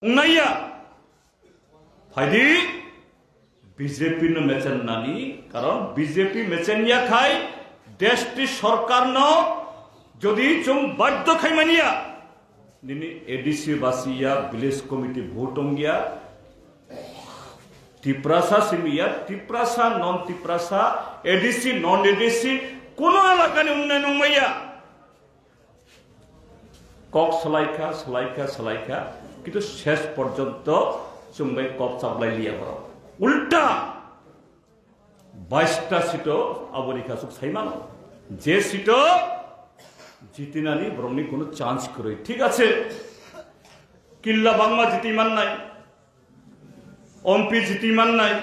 उंगनाइया फायदी BJP न मेचन नानी कारण बीजेपी मेचनिया खाई देश टी सरकार न जदि चुम बाध्य खाई मानिया निनी एडीसी बासिया विलेज कमिटी भोटंगिया टिप्रासा सिमिया Tiprasa non Tiprasa ADC non ADC कोनो एलाकानि उन्नयन उंगमाइया কক सलाइखा सलाइखा सलाइखा किन्तु शेष पर्यन्त चुम्बाई कप साप्लाई लिया करो उल्टा 22टा सीटो आबरिखा सुख साइमानो जे सीटो जितिनानी बरंनि कोनो चान्स करे ठीक आछे किल्ला बांगमा जितिमान नाई एमपी जितिमान नाई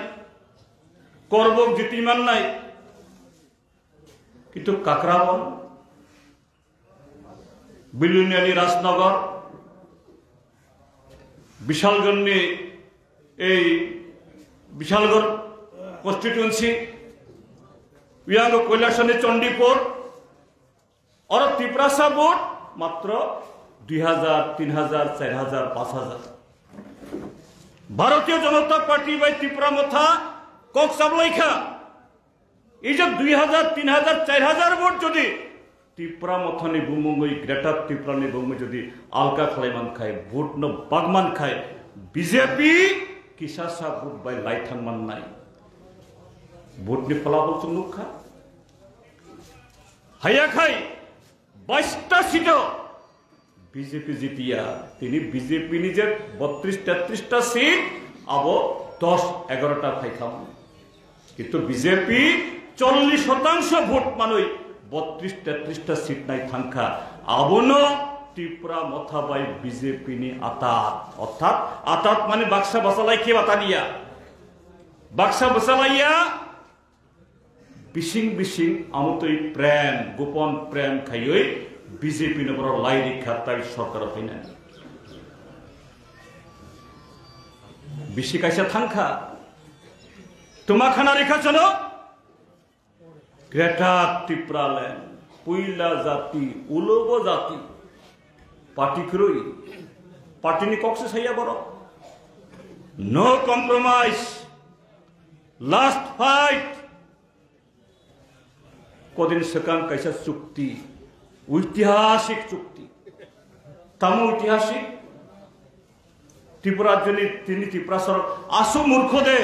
करबक जितिमान नाई किन्तु काकराबन बिलुनियानी राजनगर विशालगढ़ विशालगढ़ कन्स्टिट्यूएंसी वियांग कैलासनी चंडीपुर और तिप्रासा वोट मात्र 2000 3000 4000 5000 भारतीय जनता पार्टी बाई त्रिपुरा मथा कक साबलाइखा ये जो 2000 3000 4000 वोट जदि त्रिपुरा मथानि बुमुंगई ग्रेटर त्रिपुरानि बुमुंगई जदि आलका खालायमान खाय भोट न बागमान खाय बीजेपी किसासा भोट बाय लाइथांमान नाय भोटनि फलाफल जों नुखा हायाखाय 22टा सीटो बीजेपी जितिया तिनि बीजेपी नि जे 32 33टा सीट अब 10 11टा फाइखाम किन्तु बीजेपी 40% भोट मानुई 32 33टा सीट नाय थांखा आबनो त्रिपुरा मथाबाई बीजेपी नि आतात अर्थात आतात माने बाक्सा बसालाई के बातानिया बाक्सा बसालाइया बिसिं बिसिं आमतई प्रेम गोपन प्रेम खायै बीजेपी न बर लाई रखा ताई सरकार फैना बिसि कायसा थांखा तुमा खाना रेखा चलो ग्रेटर त्रिपुरा लैंड पुइला जाति उलोगो जाति पार्टी करोई पार्टी नि कक्से सैया बरो नो कॉम्प्रोमाइज लास्ट फाइट कोदिन सकाम कैसा चुक्ति ऐतिहासिक चुक्ति तामो ऐतिहासिक त्रिपुरा जनी तिनी त्रिपुरा सर आसु मूर्ख दे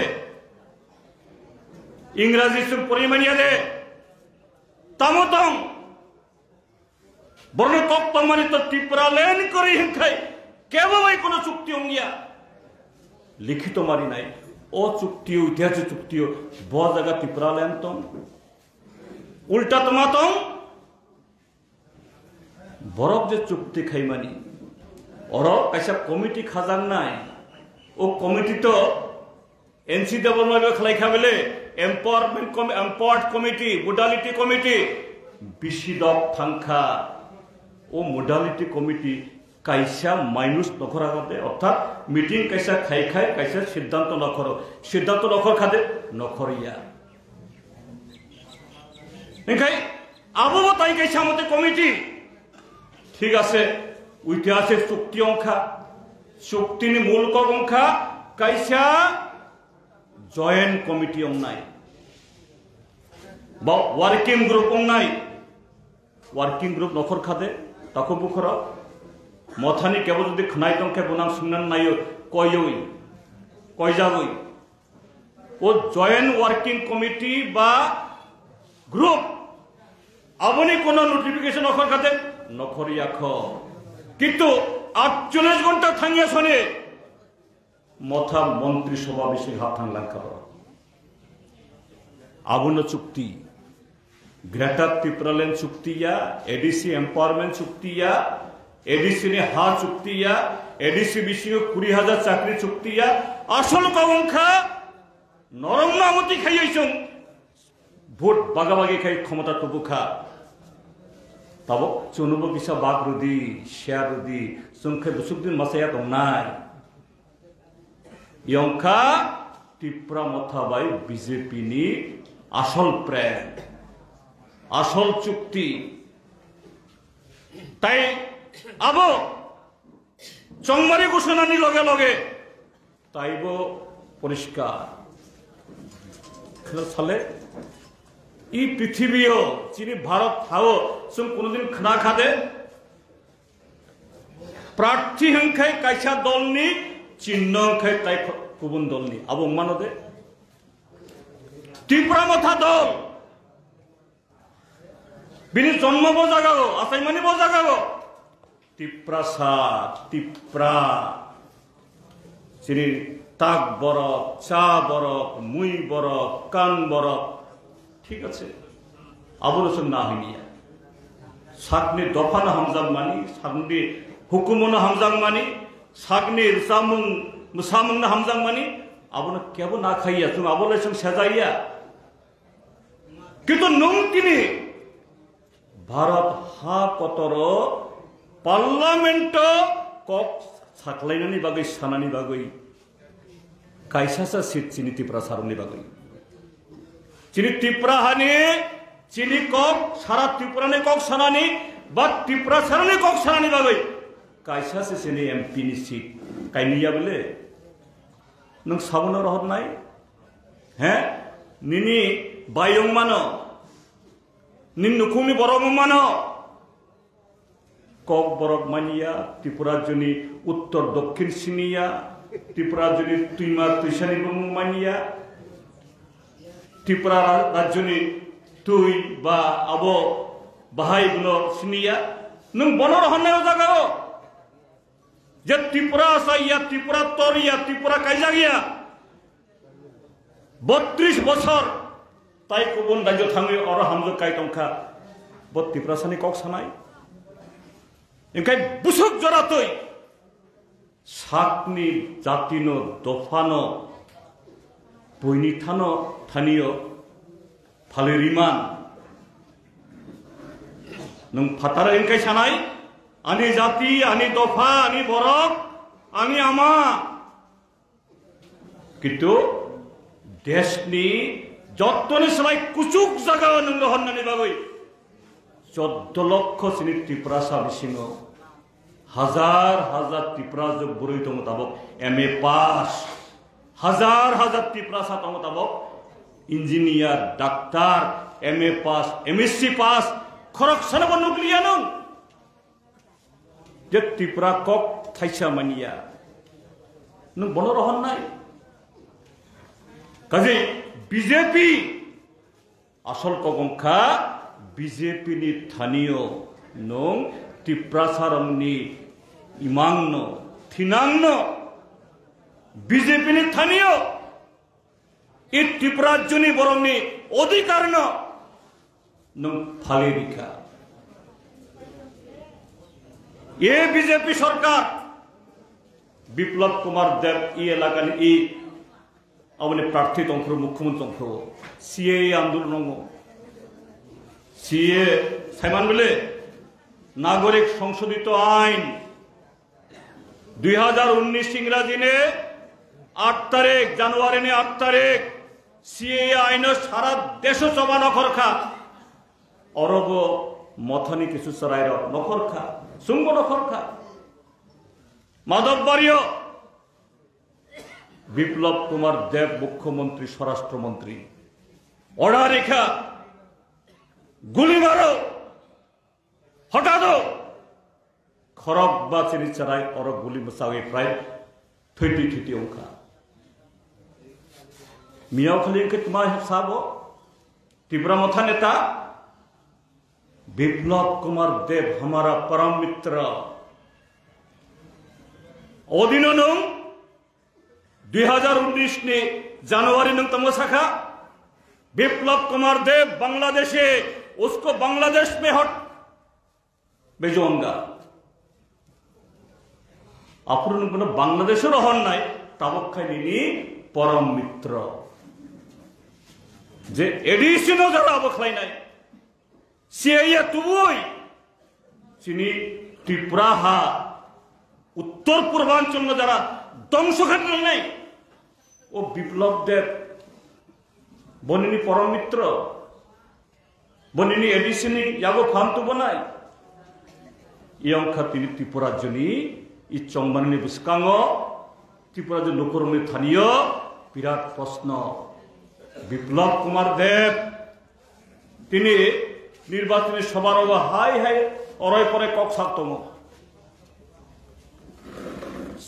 इंग्राजी सुन परिमानिया दे तामो तंग बरन कक तंगमानि तो त्रिपुरा लैंड करी हिंखाय केवल भाई कोनो चुक्ति होंगिया लिखित मारी नाई ओ चुक्ति ऐतिहासिक चुक्ति बहुत जगह त्रिपुरा लैंड तो उल्टा तमातो बरफ जे चुक्ति खाइमानी और कैसा कमिटी खाजान नाय ओ कमिटी तो एनसीडब्ल्यू में खलाइखा बेले एम्पावर्ड कमिटी मोडालिटी कमिटी बिसिदक थांखा ओ मोडालिटी कमिटी कैसा माइनस नखरा खादे अर्थात मीटिंग कैसा खाई खाई कैसा सिद्धांत नखर खादे नखरिया निखाय आबो ताई कैसा मते कमिटी ठीक आछे ऐतिहासिक चुक्ति अंखा चुक्तिनि मूल कक अंखा कैसा जॉइंट कमिटी अंनाय बा वर्किंग ग्रुप अंनाय वर्किंग ग्रुप नखर खादे ताको बुखर मथानि केवल जदि खनाय दंखे बनाम सुननान नायो कयoi कयजागoi ओ जॉइंट वर्किंग कमिटी बा ग्रुप आबनी कोनो नोटिफिकेशन नखर खाते नखरिया ख किन्तु 48 घंटा थांगिया सने मथा मंत्री सभा विषय हाथ थांगलां खबर आबनो चुक्ति ग्रेटर त्रिपुरा लैंड चुक्तिया एडीसी एम्पावरमेंट चुक्तिया एडीसी ने हा चुक्तिया एडीसी विषय 20,000 चाकरी चुक्तिया आसल कावंखा नरम नामती खाइयैसं भोट बागाबागी खाई क्षमता टुबुखा तब चुनुब किसा बाग रुदी शेयर रुदी संख्या बुसुकदिन मासाया दंनाय यंखा त्रिपुरा मथाबाई बीजेपी नि आसल प्रेम आसल चुक्ति ताई अब চংমারি ঘোষণানি লগে লগে তাইব পরিষ্কার সালে ই পৃথিবীও চিনি ভারত থাও जों কোনদিন খানা খাদে প্রার্থী হংখাই কাইসা দলনি চিহ্ন হংখাই তাই গুবুন দলনি আবো মানদে ত্রিপুরা মাথা দল বিনি জন্ম বজাগাও আসাইমানি বজাগাও ত্রিপ্রা চিনি তাক বরফ চা বরফ মুই বরফ কান বরফ ঠিক আছে আবরসন না হয়নি সাকনি দফানো হামজাং মানি সাকনি হুকুমনো হামজাং মানি সাকনি সামুং মুসামুং না হামজাং মানি আবনো কেবো না খাইয়া তুমি আবলেসং সেজাইয়া কিন্তু নং তিনি ভারত হা কতর পার্লামেন্ট কক সাকলাইনানি বাগৈ সানানি বাগৈ কাইসাসা সিট চিনি ত্রিপুরা সারনি বাগৈ চিনি ত্রিপুরা হানি চিনি কক সারা ত্রিপুরানি কক সানানি বা ত্রিপুরা সারনি কক সানানি বাগৈ কাইসাসে চিনি এমপি নি সিট কাইনিয়া বলে নং সাবনের রহত নাই হ্যাঁ নিনি বাইং মানো নিন নুকুমি বরং মানো কক বরক মানিয়া ত্রিপুরা জনি উত্তর দক্ষিণ সিনিয়া ত্রিপুরা জনি তুইমা তুইসানি মানিয়া ত্রিপুরা রাজ্যনি তুই বা আব বাহাই গুলো সিনিয়া নং বনর হন্নায় জাগাও যে ত্রিপুরা আসাইয়া ত্রিপুরা তরিয়া ত্রিপুরা কাইজাগিয়া 32 বছর তাই গুবুন রাজ্য থাঙে অর হামজো কাইটংখা ব ত্রিপুরা সানি কক সানাই এনকাই বুসুক জরাতই সাকনি জাতিনো দফানো বইনি থানো থানিও ফালিরিমান নং ফাতারা এনকাই সানাই আনি জাতি আনি দফা আনি বরক আনি আমা কিন্তু দেশনি যতনে সবাই কুচুক জায়গা নঙ্গ হন্নানি বাগৈ 14 লক্ষ চিনি ত্রিপুরা সাবিসিং হাজার হাজার ত্রিপুরা যোগ বুড়িত মোতাবক MA পাস হাজার হাজার ত্রিপুরা সাত মোতাবক engineer doctor MA pass MSc pass খরক সানব নুকলিয়া নং যে ত্রিপুরা কক থাইসা মানিয়া নং বন রহন নাই কাজে বিজেপি আসল কগংখা বিজেপি নি স্থানীয় নং ত্রিপ্রাসারংনি ইমাংন থিনাংন বিজেপি নি স্থানীয় ই ত্রিপুরাজ্যনি বরংনি অধিকার নং ফালেরিখা এ বিজেপি সরকার বিপ্লব কুমার দেব ই এলাকানি ই ಅವನೇ ಪ್ರಾರ್ಥಿ ತೊಂಕರು ಮುಖ್ಯಮಂತ್ರಿ ತೊಂಕರು CAA আন্দোলন CAA সাইমান বলে নাগরিক সংশোধিত আইন 2019 ইংরাজি নে 8 তারিখ জানুয়ারি নে 8 তারিখ CAA আইন সারা দেশ সভা নখরখা অরব মথনি কিছু সরাইর নখরখা সুঙ্গ নখরখা মাধববাড়িও বিপ্লব কুমার দেব মুখ্যমন্ত্রী স্বরাষ্ট্রমন্ত্রী অর্ডার রেখা গুলি মারো হঠাৎ খরক বা চিনি চারাই অর গুলি মশাওয়ে প্রায় থৈতি অংখা মিয়াও খালি তোমার হিসাব ত্রিপুরা মথা নেতা বিপ্লব কুমার দেব हमारा परम मित्र অদিন 2019 ने जनवरी नंग तमो शाखा विप्लव कुमार देव बांग्लादेशे उसको बांग्लादेश में हट भेजूंगा अपुरन कोनो बांग्लादेश रहन नाई ताबक खाइनी परम मित्र जे एडिशनो जरा अबखलाई नाई CAA तुबुई चिनी त्रिपुरा हा उत्तर पूर्वांचल में जरा ধ্বংস ঘটনা নাই ও বিপ্লব দেব বনিনি পরম মিত্র বনিনি এডিশনি ইয়াগো ফান্তু বনাই ইয়ংখা তিনি ত্রিপুরা জনি 이 정반이 부스강어 ত্রিপুরাজ নকরমে স্থানীয় বিরাট প্রশ্ন বিপ্লব কুমার দেব তিনি নির্বাচনী সভার হাই হাই অরয় পরে কক সাতম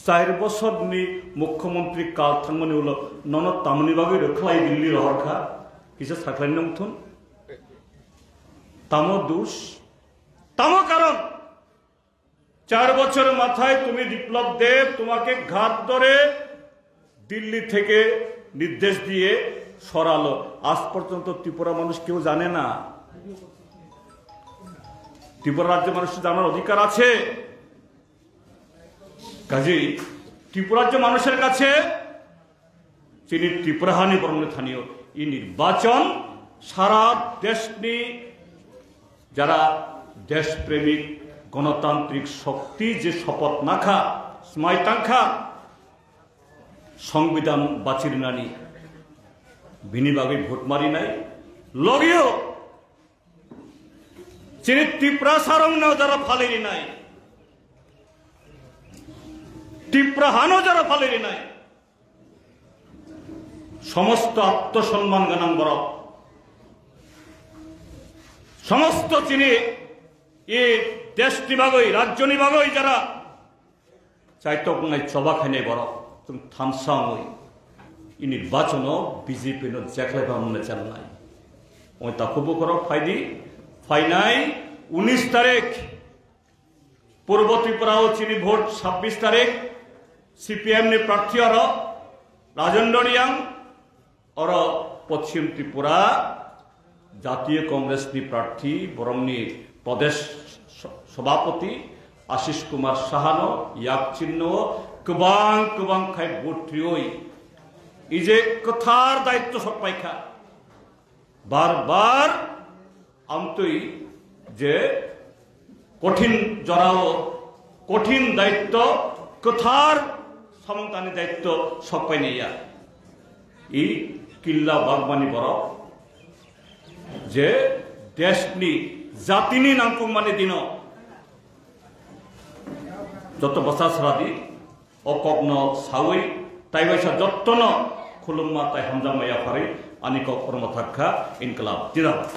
4 বছরনি মুখ্যমন্ত্রী কাল থাংমনি হলো নন তামনি বাগে রখলাই দিল্লি রহরখা কিছু সাকলাই নংথুন তামো দোষ তামো কারণ 4 বছরের মাথায় তুমি বিপ্লব দেব তোমাকে ঘাট ধরে দিল্লি থেকে নির্দেশ দিয়ে সরালো আজ পর্যন্ত ত্রিপুরা মানুষ কেউ জানে না ত্রিপুরা রাজ্যের মানুষের জানার অধিকার আছে কাজেই ত্রিপুরা রাজ্য মানুষের কাছে যিনি ত্রিপুরাহানি বর্মনে স্থানীয় এই নির্বাচন সারা দেশনি যারা দেশপ্রেমিক গণতান্ত্রিক শক্তি যে শপথ নাখা স্মাইতাংখা সংবিধান বাচির নানি বিনিবাগে ভোট মারি নাই লগিও যিনি ত্রিপুরা সারং নাও যারা ফালেরি নাই ত্রিপুরা হানো যারা ফালেরি নাই সমস্ত আত্মসম্মান গানাং বড় সমস্ত চিনি এই দেশ নিবাগই রাজ্য নিবাগই যারা চাইতক নাই চবা খাইনাই বড় তুমি থামসাংই ই নির্বাচন বিজেপি জেখলাই ভাবনা চাল নাই ওই তাকুবো করো ফাইদি ফাইনাই 19 তারিখ পূর্ব ত্রিপুরাও চিনি ভোট 26 তারিখ সিপিএম নি প্রার্থী আর রাজেন্দ্র রিয়াং और पश्चिम त्रिपुरा जातीय कांग्रेस नी प्रार्थी बरंगनी प्रदेश सभापति आशीष कुमार साहानो याक चिन्ह गोबां गोबां खाय भोट्रियोई इजे कथार दायित्व सपाइखा बार बार आमतोई जे कठिन जराओ कठिन दायित्व कथार समंतानी दायित्व सपाइनिया इ किल्ला बागबानी बरफ जे देशनी जातिनी नांगकुमानी दिन जत बसा सरादी अकग्न सावै ताइबाइसा जत्तन खुलुममा ताइ हामजा माया फारै आनिक कर्मथाखा इनकलाब जिंदाबाद।